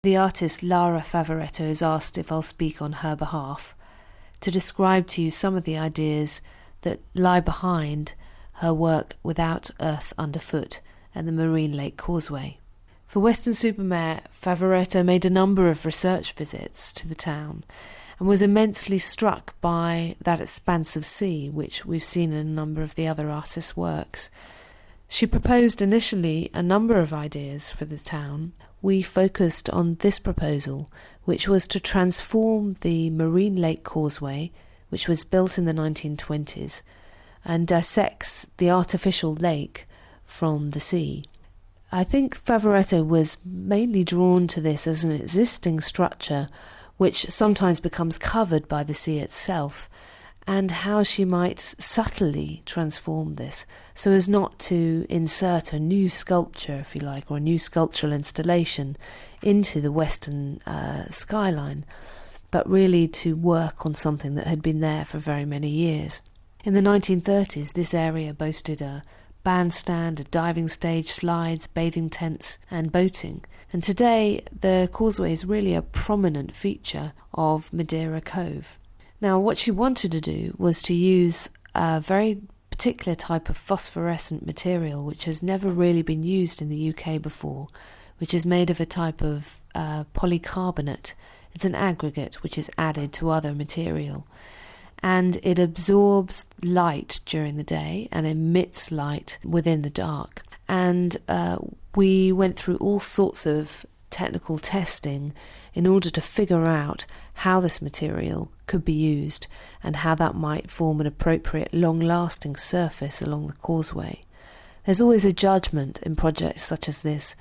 The artist Lara Favaretto has asked if I'll speak on her behalf to describe to you some of the ideas that lie behind her work Without Earth Underfoot and the Marine Lake Causeway. For Weston-Super-Mare, Favaretto made a number of research visits to the town and was immensely struck by that expanse of sea, which we've seen in a number of the other artists' works. She proposed initially a number of ideas for the town. We focused on this proposal, which was to transform the Marine Lake Causeway, which was built in the 1920s, and dissects the artificial lake from the sea. I think Favaretto was mainly drawn to this as an existing structure which sometimes becomes covered by the sea itself, and how she might subtly transform this so as not to insert a new sculpture, if you like, or a new sculptural installation into the western skyline, but really to work on something that had been there for very many years. In the 1930s, this area boasted a bandstand, a diving stage, slides, bathing tents and boating. And today the causeway is really a prominent feature of Madeira Cove. Now what she wanted to do was to use a very particular type of phosphorescent material which has never really been used in the UK before, which is made of a type of polycarbonate. It's an aggregate which is added to other material, and it absorbs light during the day and emits light within the dark. And we went through all sorts of technical testing in order to figure out how this material could be used and how that might form an appropriate long-lasting surface along the causeway. There's always a judgment in projects such as this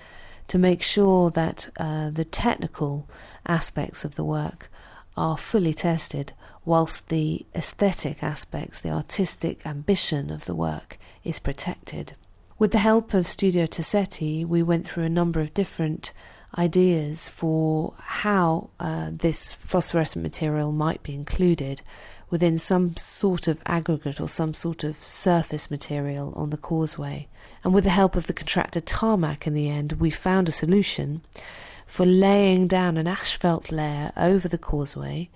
to make sure that the technical aspects of the work are fully tested, whilst the aesthetic aspects, the artistic ambition of the work is protected. With the help of Studio Tossetti, we went through a number of different ideas for how this phosphorescent material might be included within some sort of aggregate or some sort of surface material on the causeway. And with the help of the contractor Tarmac in the end, we found a solution for laying down an asphalt layer over the causeway,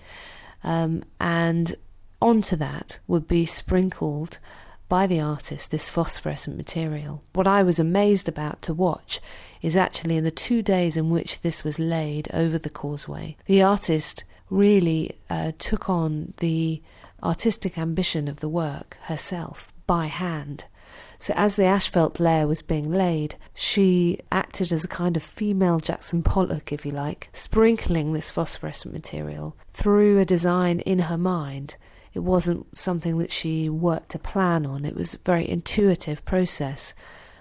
and onto that would be sprinkled by the artist this phosphorescent material. What I was amazed about to watch is actually in the 2 days in which this was laid over the causeway, the artist really took on the artistic ambition of the work herself by hand. So as the asphalt layer was being laid, she acted as a kind of female Jackson Pollock, if you like, sprinkling this phosphorescent material through a design in her mind. It wasn't something that she worked a plan on. It was a very intuitive process.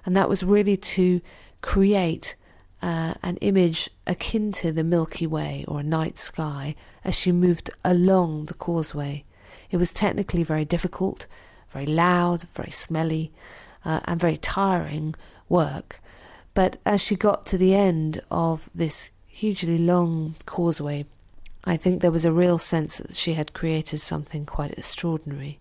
And that was really to create an image akin to the Milky Way or a night sky as she moved along the causeway. It was technically very difficult, very loud, very smelly, and very tiring work. But as she got to the end of this hugely long causeway, I think there was a real sense that she had created something quite extraordinary.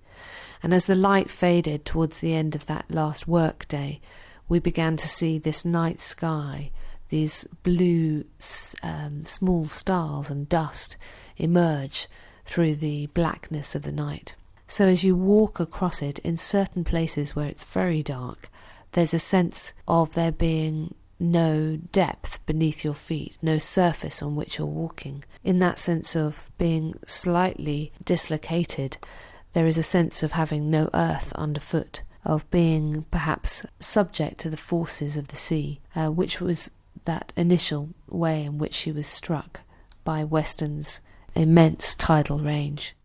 And as the light faded towards the end of that last work day, we began to see this night sky, these blue small stars and dust emerge through the blackness of the night. So as you walk across it, in certain places where it's very dark, there's a sense of there being no depth beneath your feet, no surface on which you're walking. In that sense of being slightly dislocated, there is a sense of having no earth underfoot, of being perhaps subject to the forces of the sea, which was that initial way in which she was struck by Weston's immense tidal range.